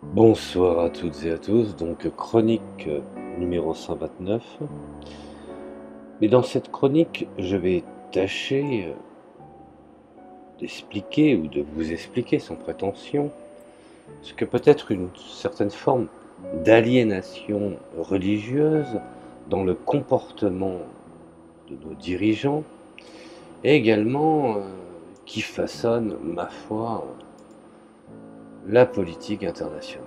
Bonsoir à toutes et à tous, donc chronique numéro 129. Mais dans cette chronique, je vais tâcher d'expliquer ou de vous expliquer sans prétention ce que peut être une certaine forme d'aliénation religieuse dans le comportement de nos dirigeants et également qui façonne, ma foi, la politique internationale.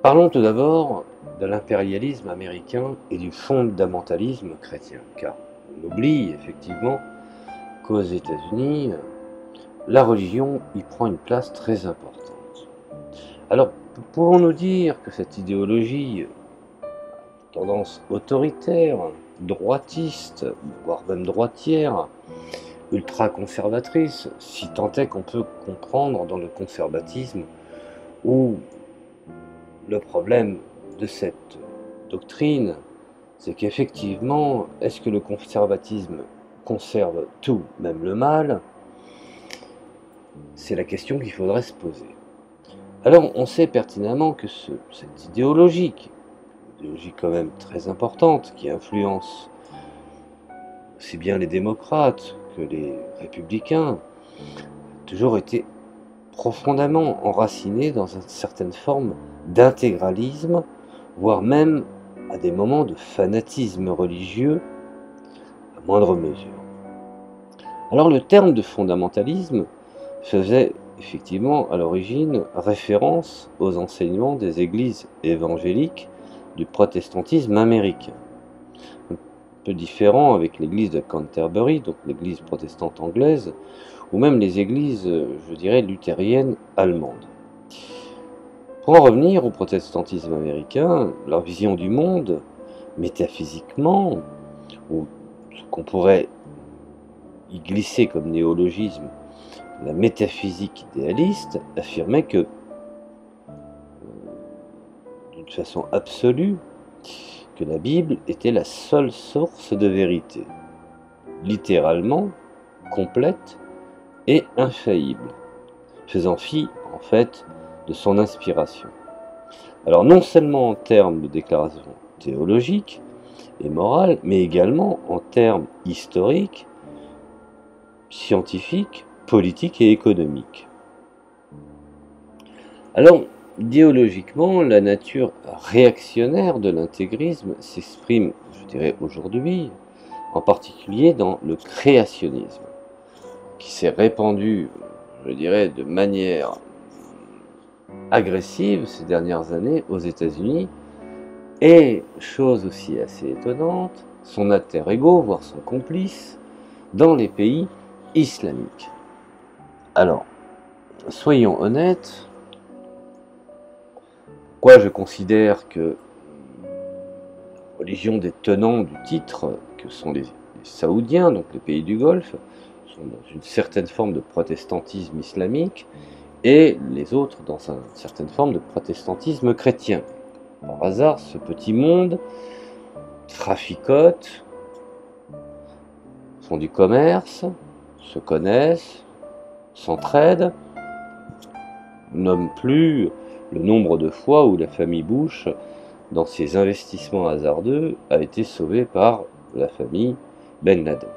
Parlons tout d'abord de l'impérialisme américain et du fondamentalisme chrétien, car on oublie effectivement qu'aux États-Unis, la religion y prend une place très importante. Alors, pouvons-nous dire que cette idéologie, tendance autoritaire, droitiste, voire même droitière, ultra-conservatrice, si tant est qu'on peut comprendre dans le conservatisme, où le problème de cette doctrine, c'est qu'effectivement, est-ce que le conservatisme conserve tout, même le mal? C'est la question qu'il faudrait se poser. Alors, on sait pertinemment que cette idéologie, une idéologie quand même très importante, qui influence aussi bien les démocrates que les républicains, a toujours été profondément enracinée dans une certaine forme d'intégralisme, voire même à des moments de fanatisme religieux à moindre mesure. Alors le terme de fondamentalisme faisait effectivement à l'origine référence aux enseignements des églises évangéliques du protestantisme américain. Un peu différent avec l'église de Canterbury, donc l'église protestante anglaise, ou même les églises, je dirais, luthériennes allemandes. Pour en revenir au protestantisme américain, leur vision du monde, métaphysiquement, ou ce qu'on pourrait y glisser comme néologisme, la métaphysique idéaliste, affirmait que, d'une façon absolue, que la Bible était la seule source de vérité, littéralement, complète et infaillible, faisant fi, en fait, de son inspiration. Alors non seulement en termes de déclaration théologique et morale, mais également en termes historiques, scientifiques, politiques et économiques. Alors, idéologiquement, la nature réactionnaire de l'intégrisme s'exprime, je dirais aujourd'hui, en particulier dans le créationnisme, qui s'est répandu, je dirais, de manière agressive ces dernières années aux États-Unis, et, chose aussi assez étonnante, son alter ego, voire son complice, dans les pays islamiques. Alors, soyons honnêtes, pourquoi je considère que la religion des tenants du titre, que sont les Saoudiens, donc les pays du Golfe, sont dans une certaine forme de protestantisme islamique, et les autres dans une certaine forme de protestantisme chrétien. Par hasard, ce petit monde traficote, font du commerce, se connaissent, s'entraident, nomment plus le nombre de fois où la famille Bush, dans ses investissements hasardeux, a été sauvée par la famille Ben Laden.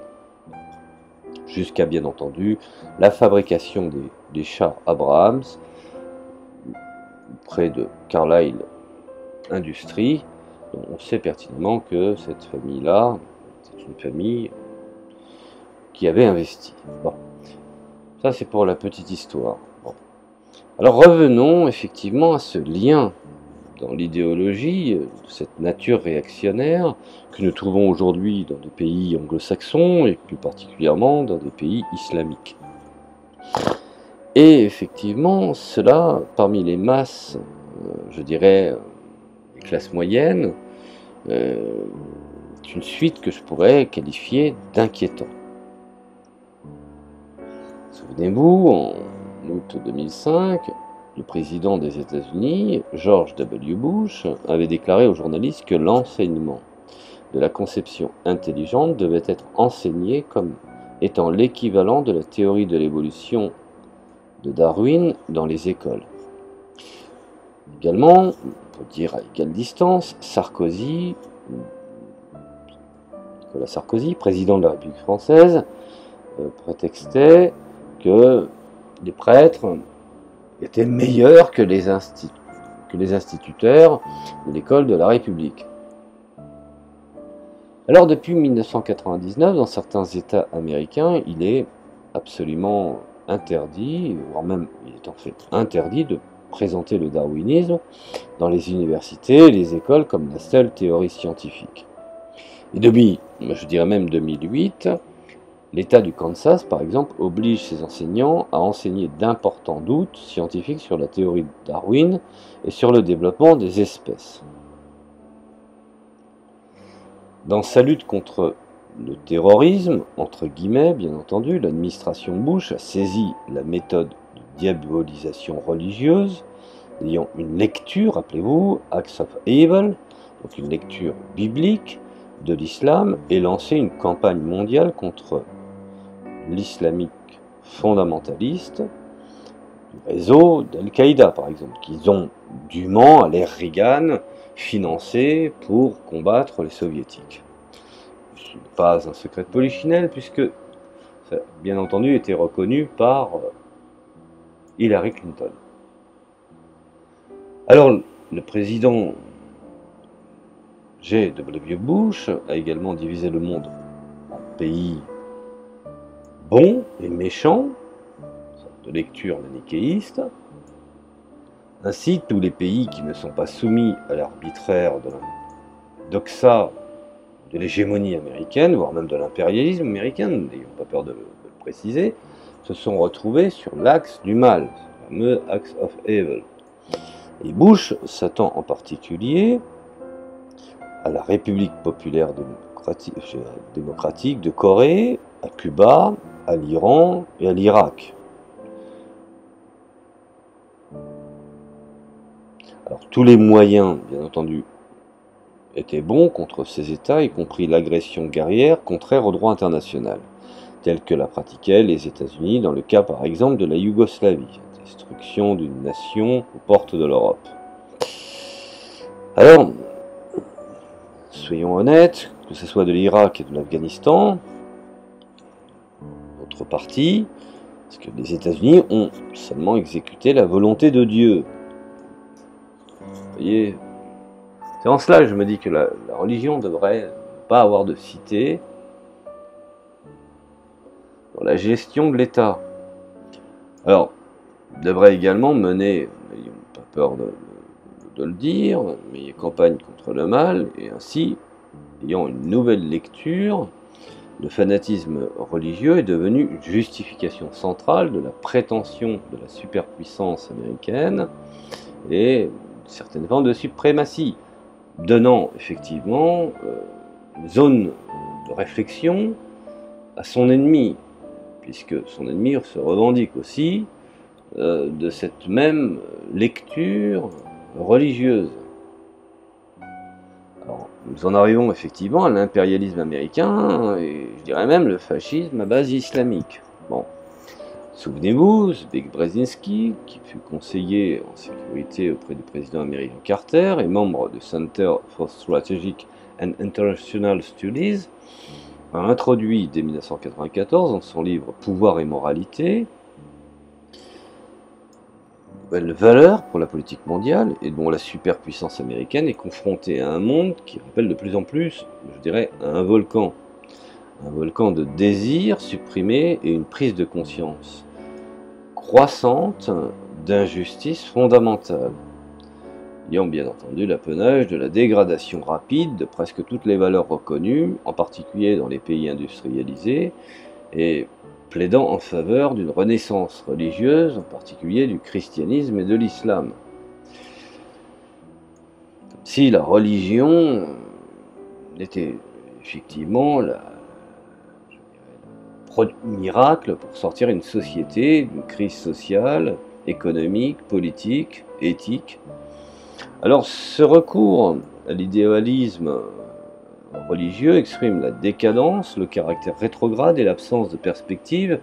Jusqu'à bien entendu la fabrication des chars Abrams près de Carlisle Industries. On sait pertinemment que cette famille-là, c'est une famille qui avait investi. Bon, ça c'est pour la petite histoire. Bon. Alors revenons effectivement à ce lien dans l'idéologie de cette nature réactionnaire que nous trouvons aujourd'hui dans des pays anglo-saxons et plus particulièrement dans des pays islamiques. Et effectivement, cela, parmi les masses, je dirais, les classes moyennes, est une suite que je pourrais qualifier d'inquiétant. Souvenez-vous, en août 2005, le président des États-Unis, George W. Bush, avait déclaré aux journalistes que l'enseignement de la conception intelligente devait être enseigné comme étant l'équivalent de la théorie de l'évolution de Darwin dans les écoles. Également, on peut dire à égale distance, Nicolas Sarkozy, président de la République française, prétextait que les prêtres étaient meilleurs que les instituteurs de l'école de la République. Alors depuis 1999, dans certains États américains, il est absolument interdit, voire même il est en fait interdit de présenter le darwinisme dans les universités et les écoles comme la seule théorie scientifique. Et depuis, je dirais même 2008, l'État du Kansas, par exemple, oblige ses enseignants à enseigner d'importants doutes scientifiques sur la théorie de Darwin et sur le développement des espèces. Dans sa lutte contre le terrorisme, entre guillemets, bien entendu, l'administration Bush a saisi la méthode de diabolisation religieuse, ayant une lecture, rappelez-vous, Acts of Evil, donc une lecture biblique de l'islam, et lancé une campagne mondiale contre l'islamique fondamentaliste du réseau d'Al-Qaïda, par exemple, qu'ils ont dûment, à l'ère Reagan, financé pour combattre les soviétiques. Ce n'est pas un secret de polichinelle, puisque ça a bien entendu été reconnu par Hillary Clinton. Alors, le président G.W. Bush a également divisé le monde en pays bons et méchants, de lecture manichéiste. Ainsi, tous les pays qui ne sont pas soumis à l'arbitraire de la doxa, de l'hégémonie américaine, voire même de l'impérialisme américain, n'ayons pas peur de le préciser, se sont retrouvés sur l'axe du mal, le fameux Axe of Evil. Et Bush s'attend en particulier à la République populaire démocratique de Corée, à Cuba, à l'Iran et à l'Irak. Alors tous les moyens, bien entendu, étaient bons contre ces États, y compris l'agression guerrière contraire au droit international, telle que la pratiquaient les États-Unis dans le cas par exemple de la Yougoslavie, destruction d'une nation aux portes de l'Europe. Alors, soyons honnêtes, que ce soit de l'Irak et de l'Afghanistan, d'autres parties, parce que les États-Unis ont seulement exécuté la volonté de Dieu. Vous voyez, c'est en cela que je me dis que la religion ne devrait pas avoir de cité dans la gestion de l'État. Alors, devrait également mener, n'ayons pas peur de le dire, mais campagne contre le mal, et ainsi, ayant une nouvelle lecture, le fanatisme religieux est devenu une justification centrale de la prétention de la superpuissance américaine et une certaine forme de suprématie, donnant effectivement une zone de réflexion à son ennemi, puisque son ennemi se revendique aussi de cette même lecture religieuse. Alors, nous en arrivons effectivement à l'impérialisme américain et je dirais même le fascisme à base islamique. Bon, souvenez-vous, Zbigniew Brzezinski, qui fut conseiller en sécurité auprès du président américain Carter et membre du Center for Strategic and International Studies, a introduit dès 1994 dans son livre Pouvoir et moralité nouvelle valeur pour la politique mondiale et dont la superpuissance américaine est confrontée à un monde qui rappelle de plus en plus, je dirais, un volcan de désirs supprimés et une prise de conscience croissante d'injustice fondamentale, ayant bien entendu l'apanage de la dégradation rapide de presque toutes les valeurs reconnues, en particulier dans les pays industrialisés, et plaidant en faveur d'une renaissance religieuse, en particulier du christianisme et de l'islam. Comme si la religion était effectivement le miracle pour sortir une société d'une crise sociale, économique, politique, éthique. Alors ce recours à l'idéalisme religieux exprime la décadence, le caractère rétrograde et l'absence de perspective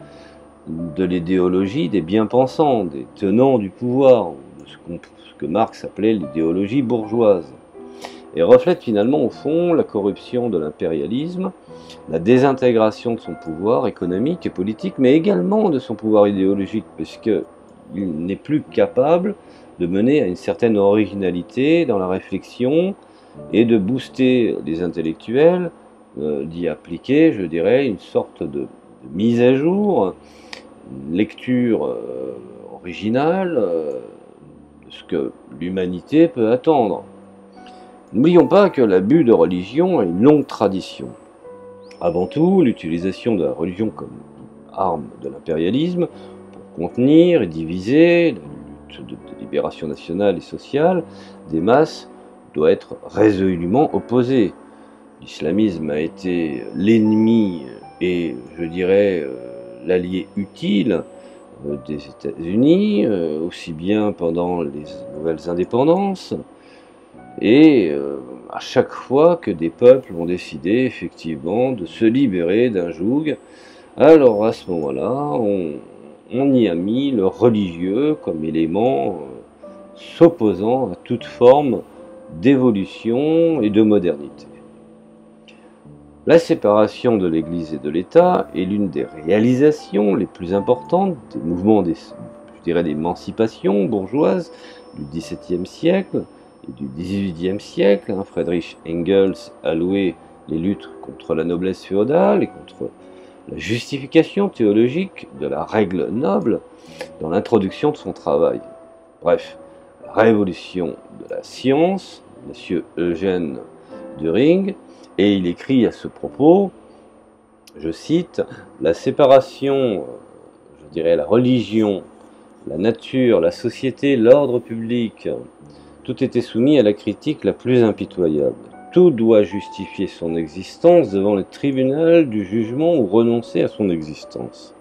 de l'idéologie des bien-pensants, des tenants du pouvoir, de ce que Marx appelait l'idéologie bourgeoise, et reflète finalement au fond la corruption de l'impérialisme, la désintégration de son pouvoir économique et politique, mais également de son pouvoir idéologique, puisqu'il n'est plus capable de mener à une certaine originalité dans la réflexion et de booster les intellectuels, d'y appliquer, je dirais, une sorte de mise à jour, une lecture originale de ce que l'humanité peut attendre. N'oublions pas que l'abus de religion a une longue tradition. Avant tout, l'utilisation de la religion comme arme de l'impérialisme pour contenir et diviser la lutte de libération nationale et sociale des masses doit être résolument opposée. L'islamisme a été l'ennemi et, je dirais, l'allié utile des États-Unis, aussi bien pendant les nouvelles indépendances, et à chaque fois que des peuples ont décidé effectivement de se libérer d'un joug, alors à ce moment-là, on y a mis le religieux comme élément s'opposant à toute forme d'évolution et de modernité. La séparation de l'Église et de l'État est l'une des réalisations les plus importantes des mouvements d'émancipation bourgeoise du XVIIe siècle et du XVIIIe siècle. Friedrich Engels a loué les luttes contre la noblesse féodale et contre la justification théologique de la règle noble dans l'introduction de son travail. Bref, la révolution de la science, M. Eugène Düring, et il écrit à ce propos, je cite, « La séparation, je dirais la religion, la nature, la société, l'ordre public, tout était soumis à la critique la plus impitoyable. Tout doit justifier son existence devant le tribunal du jugement ou renoncer à son existence.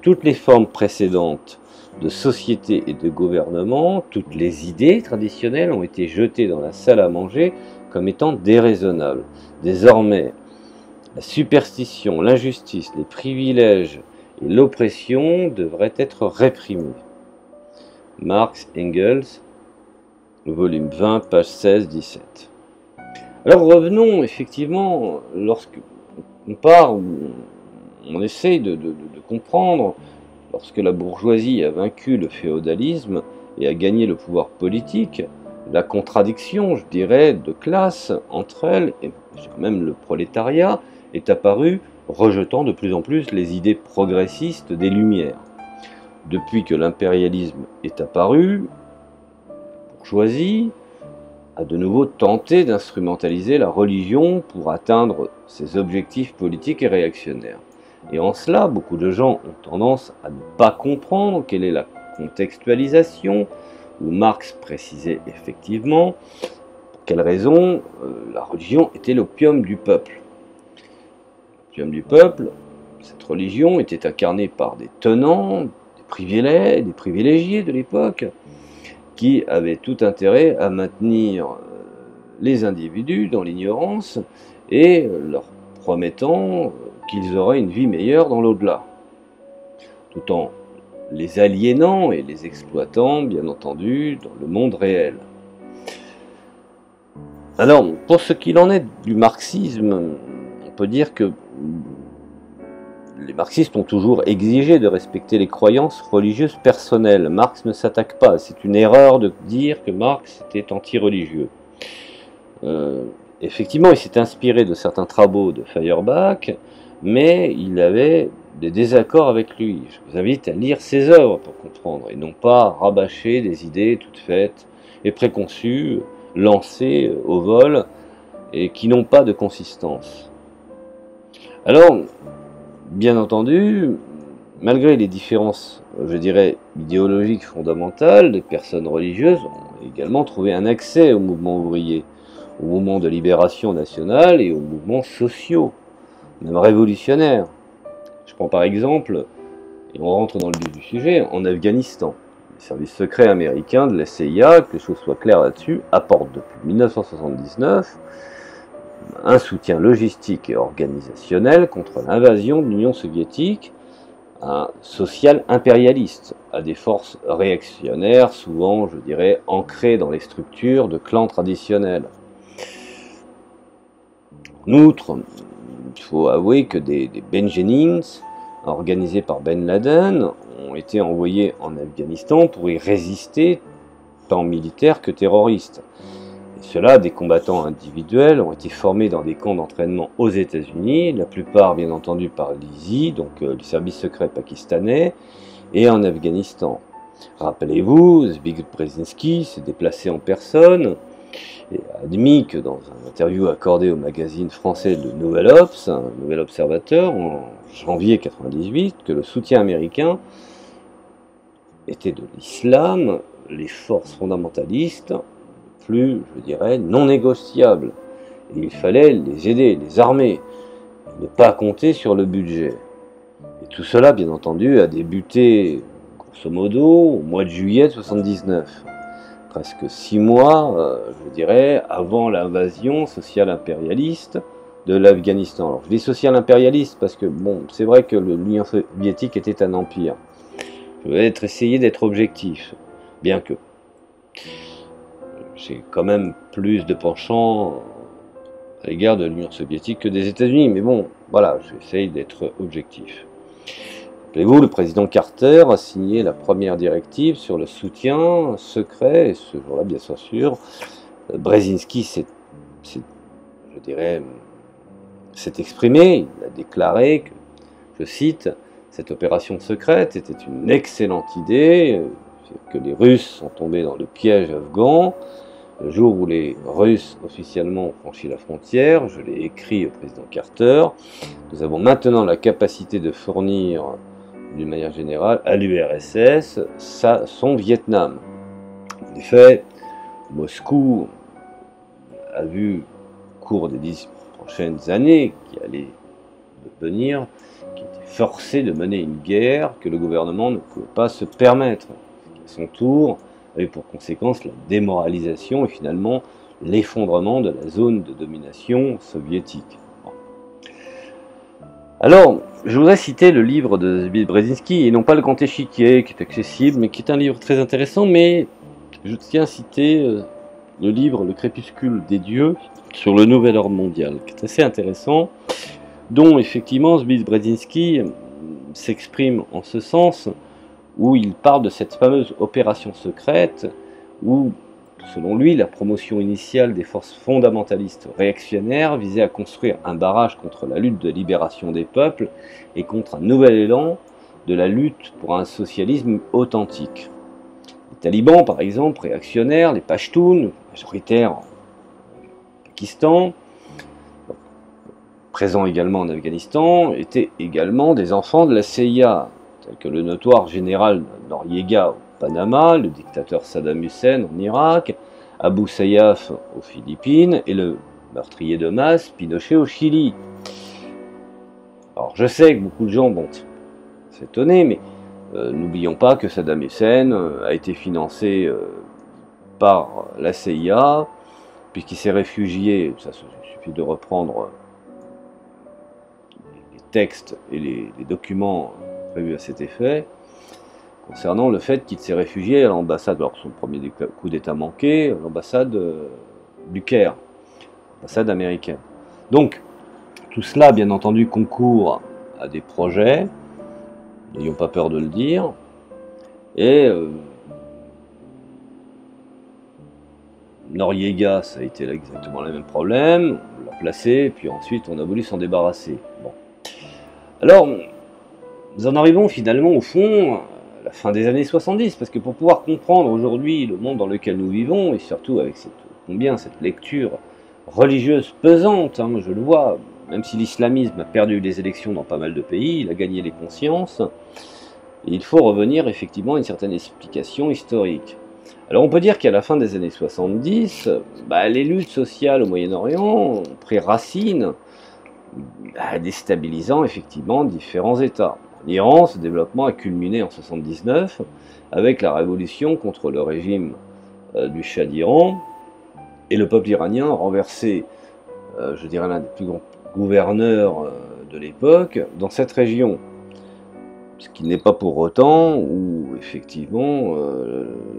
Toutes les formes précédentes de société et de gouvernement, toutes les idées traditionnelles ont été jetées dans la salle à manger comme étant déraisonnables. Désormais, la superstition, l'injustice, les privilèges et l'oppression devraient être réprimés. » Marx, Engels, volume 20, page 16-17. Alors revenons effectivement, lorsqu'on part, on essaye de comprendre, lorsque la bourgeoisie a vaincu le féodalisme et a gagné le pouvoir politique, la contradiction, je dirais, de classe entre elles, et même le prolétariat, est apparue, rejetant de plus en plus les idées progressistes des Lumières. Depuis que l'impérialisme est apparu, la bourgeoisie a de nouveau tenté d'instrumentaliser la religion pour atteindre ses objectifs politiques et réactionnaires. Et en cela, beaucoup de gens ont tendance à ne pas comprendre quelle est la contextualisation, où Marx précisait effectivement pour quelle raison la religion était l'opium du peuple. L'opium du peuple, cette religion était incarnée par des tenants, des privilégiés de l'époque, qui avaient tout intérêt à maintenir les individus dans l'ignorance et leur promettant qu'ils auraient une vie meilleure dans l'au-delà, tout en les aliénant et les exploitant, bien entendu, dans le monde réel. Alors, pour ce qu'il en est du marxisme, on peut dire que les marxistes ont toujours exigé de respecter les croyances religieuses personnelles. Marx ne s'attaque pas. C'est une erreur de dire que Marx était anti-religieux. Effectivement, il s'est inspiré de certains travaux de Feuerbach, mais il avait des désaccords avec lui. Je vous invite à lire ses œuvres pour comprendre, et non pas rabâcher des idées toutes faites et préconçues, lancées au vol, et qui n'ont pas de consistance. Alors, bien entendu, malgré les différences, je dirais, idéologiques fondamentales, les personnes religieuses ont également trouvé un accès au mouvement ouvrier, au mouvement de libération nationale et aux mouvements sociaux, même révolutionnaires. Je prends par exemple, et on rentre dans le vif du sujet, en Afghanistan. Les services secrets américains de la CIA, que les choses soient claires là-dessus, apportent depuis 1979 un soutien logistique et organisationnel contre l'invasion de l'Union soviétique un social impérialiste, à des forces réactionnaires, souvent, je dirais, ancrées dans les structures de clans traditionnels. En outre, il faut avouer que des Ben Jennings, organisés par Ben Laden, ont été envoyés en Afghanistan pour y résister, tant militaires que terroristes. Et ceux-là, des combattants individuels, ont été formés dans des camps d'entraînement aux États-Unis, la plupart bien entendu par l'ISI, donc le service secret pakistanais, et en Afghanistan. Rappelez-vous, Zbigniew Brzezinski s'est déplacé en personne et a admis que dans une interview accordée au magazine français Le Nouvel Obs, Nouvel Observateur, en janvier 1998, que le soutien américain était de l'islam, les forces fondamentalistes, plus, je dirais, non négociables. Et il fallait les aider, les armer, ne pas compter sur le budget. Et tout cela, bien entendu, a débuté, grosso modo, au mois de juillet 1979. Presque 6 mois, je dirais, avant l'invasion sociale impérialiste de l'Afghanistan. Alors, je dis social impérialiste parce que, bon, c'est vrai que l'Union soviétique était un empire. Je vais essayer d'être objectif, bien que j'ai quand même plus de penchant à l'égard de l'Union soviétique que des États-Unis. Mais bon, voilà, j'essaye d'être objectif. Rappelez-vous, le président Carter a signé la première directive sur le soutien secret, et ce jour-là, bien sûr, Brzezinski je dirais, s'est exprimé, il a déclaré que, je cite, cette opération secrète était une excellente idée, que les Russes sont tombés dans le piège afghan. Le jour où les Russes officiellement ont franchi la frontière, je l'ai écrit au président Carter, nous avons maintenant la capacité de fournir, d'une manière générale, à l'URSS son Vietnam. En effet, Moscou a vu au cours des 10 prochaines années qui allaient venir, qui était forcé de mener une guerre que le gouvernement ne pouvait pas se permettre. À son tour, avait pour conséquence la démoralisation et finalement l'effondrement de la zone de domination soviétique. Alors, je voudrais citer le livre de Zbigniew Brzezinski, et non pas le Grand Échiquier, qui est accessible, mais qui est un livre très intéressant, mais je tiens à citer le livre Le Crépuscule des Dieux, sur le nouvel ordre mondial, qui est assez intéressant, dont effectivement Zbigniew Brzezinski s'exprime en ce sens, où il parle de cette fameuse opération secrète, où, selon lui, la promotion initiale des forces fondamentalistes réactionnaires visait à construire un barrage contre la lutte de libération des peuples et contre un nouvel élan de la lutte pour un socialisme authentique. Les talibans, par exemple, réactionnaires, les Pashtuns, majoritaires en Pakistan, présents également en Afghanistan, étaient également des enfants de la CIA, tels que le notoire général Noriega au Panama, le dictateur Saddam Hussein en Irak, Abu Sayyaf aux Philippines et le meurtrier de masse Pinochet au Chili. Alors je sais que beaucoup de gens vont s'étonner, mais n'oublions pas que Saddam Hussein a été financé par la CIA, puisqu'il s'est réfugié, ça suffit de reprendre les textes et les documents prévus à cet effet, concernant le fait qu'il s'est réfugié à l'ambassade, alors son premier coup d'État manqué, à l'ambassade du Caire, l'ambassade américaine. Donc, tout cela, bien entendu, concourt à des projets, n'ayons pas peur de le dire, et Noriega, ça a été exactement le même problème, on l'a placé, puis ensuite on a voulu s'en débarrasser. Bon. Alors, nous en arrivons finalement au fond à la fin des années 70, parce que pour pouvoir comprendre aujourd'hui le monde dans lequel nous vivons, et surtout avec combien cette lecture religieuse pesante, hein, je le vois, même si l'islamisme a perdu les élections dans pas mal de pays, il a gagné les consciences, et il faut revenir effectivement à une certaine explication historique. Alors on peut dire qu'à la fin des années 70, les luttes sociales au Moyen-Orient ont pris racine, déstabilisant effectivement différents États. En Iran, ce développement a culminé en 1979 avec la révolution contre le régime du Shah d'Iran, et le peuple iranien a renversé, je dirais, l'un des plus grands gouverneurs de l'époque dans cette région. Ce qui n'est pas pour autant où, effectivement,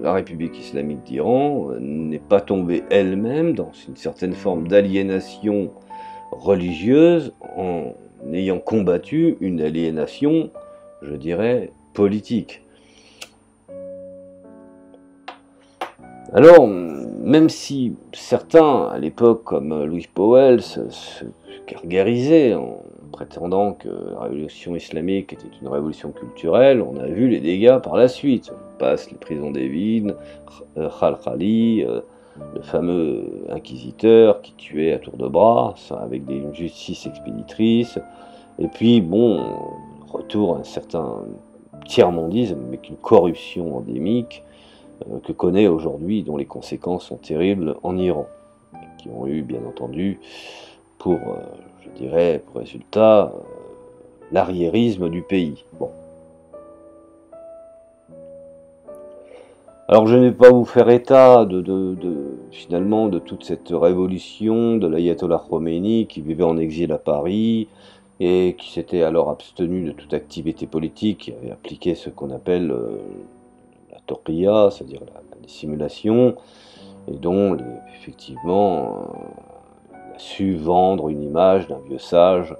la République islamique d'Iran n'est pas tombée elle-même dans une certaine forme d'aliénation religieuse en ayant combattu une aliénation, je dirais, politique. Alors, même si certains, à l'époque, comme Louis Powell, se gargarisaient en prétendant que la révolution islamique était une révolution culturelle, on a vu les dégâts par la suite. On passe les prisons d'Evin, Khalkhali, le fameux inquisiteur qui tuait à tour de bras, avec une justice expéditrice, et puis, bon, retour à un certain tiers-mondisme, avec une corruption endémique, que connaît aujourd'hui, dont les conséquences sont terribles en Iran, qui ont eu bien entendu pour, je dirais, pour résultat, l'arriérisme du pays. Bon. Alors je ne vais pas vous faire état finalement de toute cette révolution de l'ayatollah Khomeini qui vivait en exil à Paris et qui s'était alors abstenu de toute activité politique, qui avait appliqué ce qu'on appelle la toqiya, c'est-à-dire la dissimulation, et dont effectivement a su vendre une image d'un vieux sage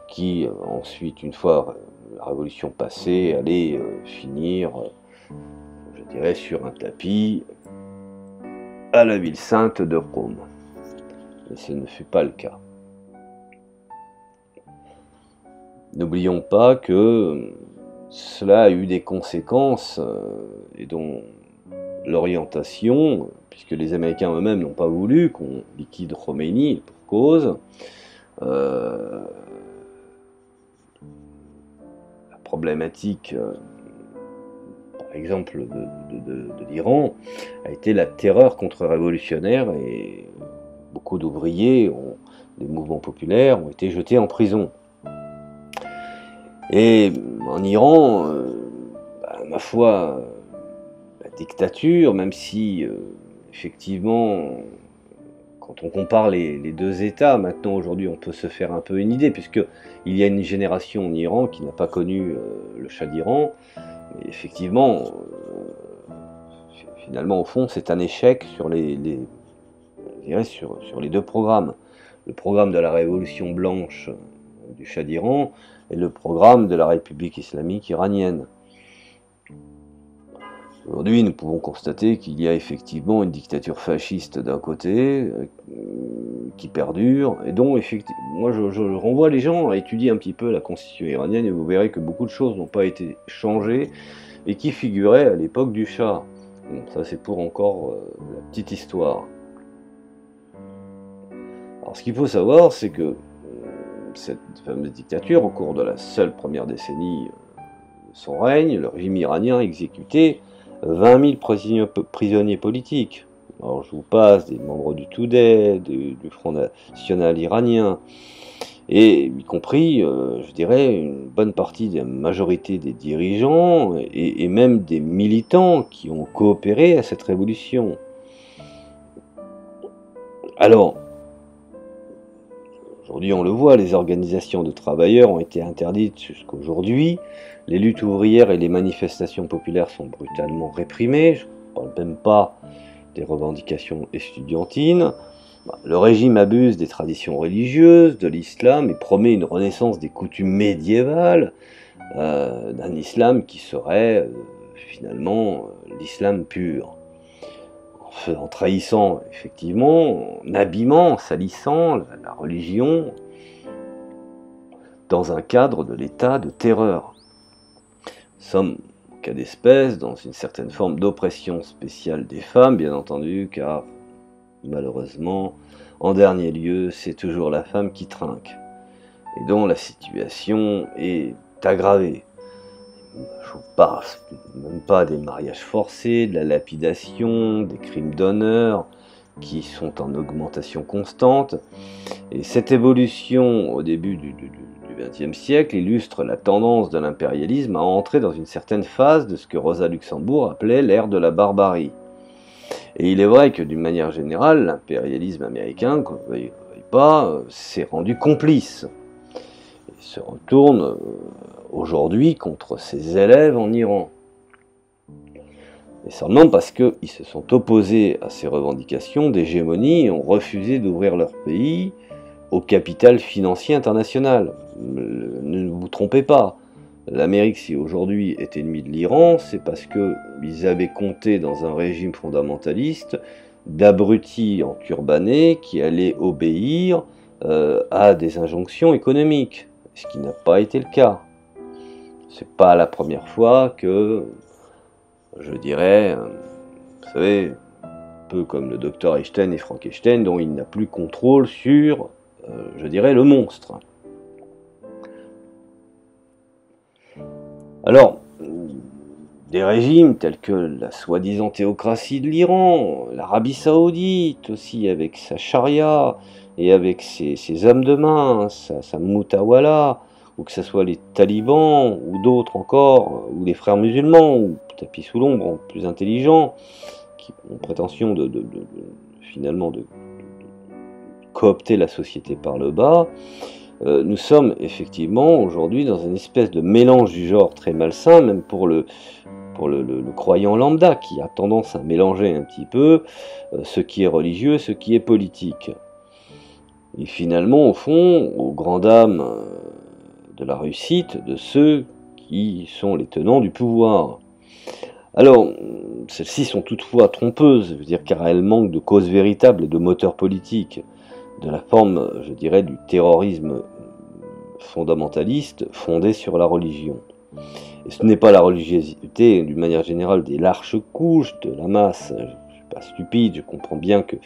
qui ensuite, une fois la révolution passée, allait finir, je dirais, sur un tapis à la ville sainte de Rome. Mais ce ne fut pas le cas. N'oublions pas que cela a eu des conséquences et dont l'orientation, puisque les Américains eux-mêmes n'ont pas voulu qu'on liquide Khomeini pour cause, la problématique, par exemple, de l'Iran a été la terreur contre-révolutionnaire et beaucoup d'ouvriers, des mouvements populaires, ont été jetés en prison. Et en Iran, ma foi, la dictature, même si effectivement, quand on compare les deux États, maintenant aujourd'hui on peut se faire un peu une idée, puisqu'il y a une génération en Iran qui n'a pas connu le Shah d'Iran, mais effectivement, finalement au fond c'est un échec sur sur les deux programmes. Le programme de la révolution blanche du Shah d'Iran et le programme de la République islamique iranienne. Aujourd'hui, nous pouvons constater qu'il y a effectivement une dictature fasciste d'un côté, qui perdure, et dont, effectivement, moi je renvoie les gens à étudier un petit peu la constitution iranienne, et vous verrez que beaucoup de choses n'ont pas été changées, et qui figuraient à l'époque du Shah. Bon, ça c'est pour encore la petite histoire. Alors ce qu'il faut savoir, c'est que cette fameuse dictature, au cours de la seule première décennie de son règne, le régime iranien a exécuté 20 000 prisonniers politiques. Alors je vous passe des membres du Toudeh, du Front National iranien, et y compris, je dirais, une bonne partie de la majorité des dirigeants et même des militants qui ont coopéré à cette révolution. Alors, aujourd'hui, on le voit, les organisations de travailleurs ont été interdites jusqu'aujourd'hui. Les luttes ouvrières et les manifestations populaires sont brutalement réprimées. Je ne parle même pas des revendications estudiantines. Le régime abuse des traditions religieuses, de l'islam, et promet une renaissance des coutumes médiévales, d'un islam qui serait finalement l'islam pur. En trahissant, effectivement, en abîmant, en salissant la religion dans un cadre de l'état de terreur. Nous sommes, en cas d'espèce, dans une certaine forme d'oppression spéciale des femmes, bien entendu, car malheureusement, en dernier lieu, c'est toujours la femme qui trinque, et dont la situation est aggravée. Je vous parle même pas des mariages forcés, de la lapidation, des crimes d'honneur qui sont en augmentation constante. Et cette évolution au début du XXe siècle illustre la tendance de l'impérialisme à entrer dans une certaine phase de ce que Rosa Luxembourg appelait l'ère de la barbarie. Et il est vrai que d'une manière générale, l'impérialisme américain, qu'on ne veuille pas, s'est rendu complice. se retourne aujourd'hui contre ses élèves en Iran. Et seulement parce qu'ils se sont opposés à ces revendications d'hégémonie et ont refusé d'ouvrir leur pays au capital financier international. Ne vous trompez pas, l'Amérique, si aujourd'hui est ennemie de l'Iran, c'est parce qu'ils avaient compté dans un régime fondamentaliste d'abrutis enturbanés qui allaient obéir à des injonctions économiques, ce qui n'a pas été le cas. C'est pas la première fois que, je dirais, vous savez, un peu comme le docteur Einstein et Frankenstein, dont il n'a plus contrôle sur, je dirais, le monstre. Alors, des régimes tels que la soi-disant théocratie de l'Iran, l'Arabie Saoudite aussi avec sa charia et avec ses hommes de main, sa mutawala, ou que ce soit les talibans ou d'autres encore, ou les frères musulmans, ou tapis sous l'ombre, plus intelligents, qui ont prétention finalement de coopter la société par le bas. Nous sommes effectivement aujourd'hui dans une espèce de mélange du genre très malsain, même pour le croyant lambda, qui a tendance à mélanger un petit peu ce qui est religieux et ce qui est politique. Et finalement, au fond, aux grandes dames de la réussite de ceux qui sont les tenants du pouvoir. Alors, celles-ci sont toutefois trompeuses, je veux dire, car elles manquent de causes véritables et de moteurs politiques, de la forme, je dirais, du terrorisme fondamentaliste fondé sur la religion. Et ce n'est pas la religiosité, d'une manière générale, des larges couches de la masse. Je ne suis pas stupide, je comprends bien que,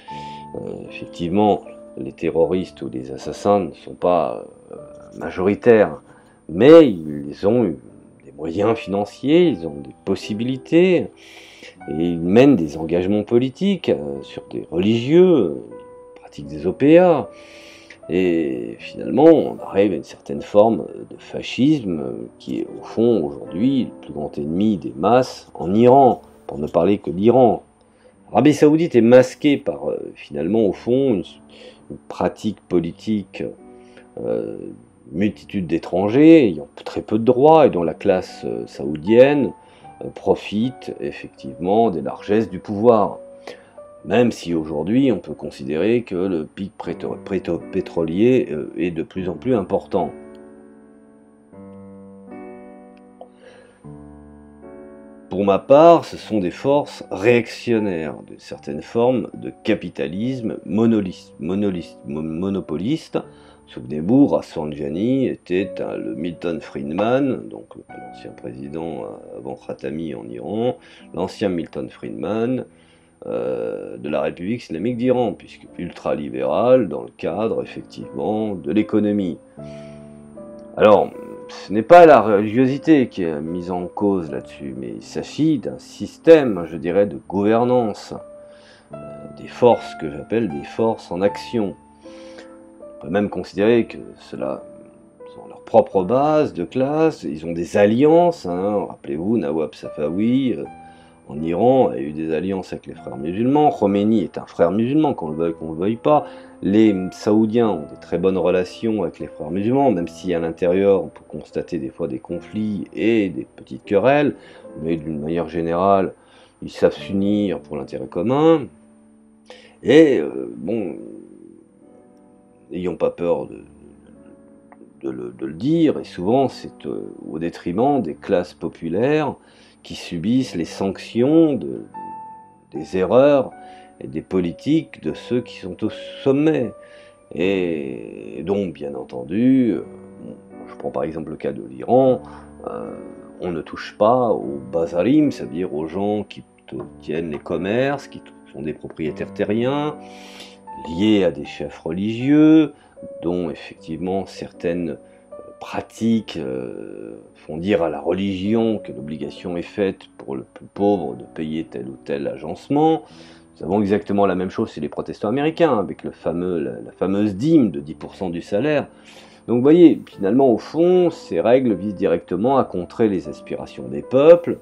effectivement, les terroristes ou les assassins ne sont pas majoritaires, mais ils ont des moyens financiers, ils ont des possibilités, et ils mènent des engagements politiques sur des religieux, ils pratiquent des OPA. Et finalement, on arrive à une certaine forme de fascisme qui est au fond aujourd'hui le plus grand ennemi des masses en Iran, pour ne parler que d'Iran. L'Arabie Saoudite est masquée par finalement au fond une pratique politique, multitude d'étrangers ayant très peu de droits et dont la classe saoudienne profite effectivement des largesses du pouvoir. Même si aujourd'hui on peut considérer que le pic pétrolier est de plus en plus important. Pour ma part, ce sont des forces réactionnaires, de certaines formes de capitalisme monopoliste. Souvenez-vous, Rafsanjani était le Milton Friedman, donc l'ancien président avant Khatami en Iran, l'ancien Milton Friedman, de la République islamique d'Iran, puisque ultralibéral dans le cadre effectivement de l'économie. Alors, ce n'est pas la religiosité qui est mise en cause là-dessus, mais il s'agit d'un système, je dirais, de gouvernance, des forces que j'appelle des forces en action. On peut même considérer que cela ont leur propre base de classe, ils ont des alliances, hein, rappelez-vous, Nawab Safawi, en Iran, a eu des alliances avec les frères musulmans. Khomeini est un frère musulman, qu'on le veuille, qu'on ne le veuille pas. Les Saoudiens ont des très bonnes relations avec les frères musulmans, même si à l'intérieur on peut constater des fois des conflits et des petites querelles, mais d'une manière générale, ils savent s'unir pour l'intérêt commun. Et bon, n'ayons pas peur de le dire, et souvent c'est au détriment des classes populaires qui subissent les sanctions des erreurs et des politiques de ceux qui sont au sommet. Et donc, bien entendu, je prends par exemple le cas de l'Iran, on ne touche pas aux bazarim, c'est-à-dire aux gens qui tiennent les commerces, qui sont des propriétaires terriens, liés à des chefs religieux, dont effectivement certaines pratiques font dire à la religion que l'obligation est faite pour le plus pauvre de payer tel ou tel agencement. Nous avons exactement la même chose chez les protestants américains, avec la fameuse dîme de 10% du salaire. Donc vous voyez, finalement, au fond, ces règles visent directement à contrer les aspirations des peuples,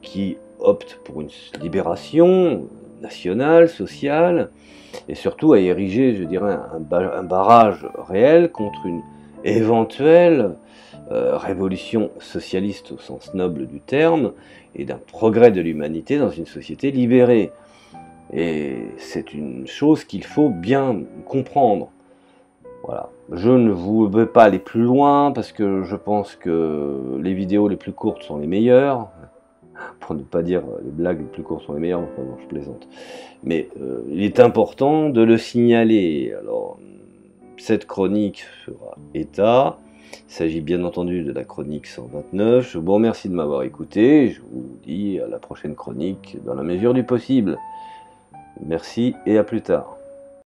qui optent pour une libération nationale, sociale, et surtout à ériger, je dirais, un barrage réel contre une éventuelle révolution socialiste au sens noble du terme, et d'un progrès de l'humanité dans une société libérée. Et c'est une chose qu'il faut bien comprendre. Voilà. Je ne vous veux pas aller plus loin parce que je pense que les vidéos les plus courtes sont les meilleures. Pour ne pas dire les blagues les plus courtes sont les meilleures, enfin non, je plaisante. Mais il est important de le signaler. Alors, cette chronique fera état. Il s'agit bien entendu de la chronique 129. Je vous remercie de m'avoir écouté. Je vous dis à la prochaine chronique dans la mesure du possible. Merci et à plus tard.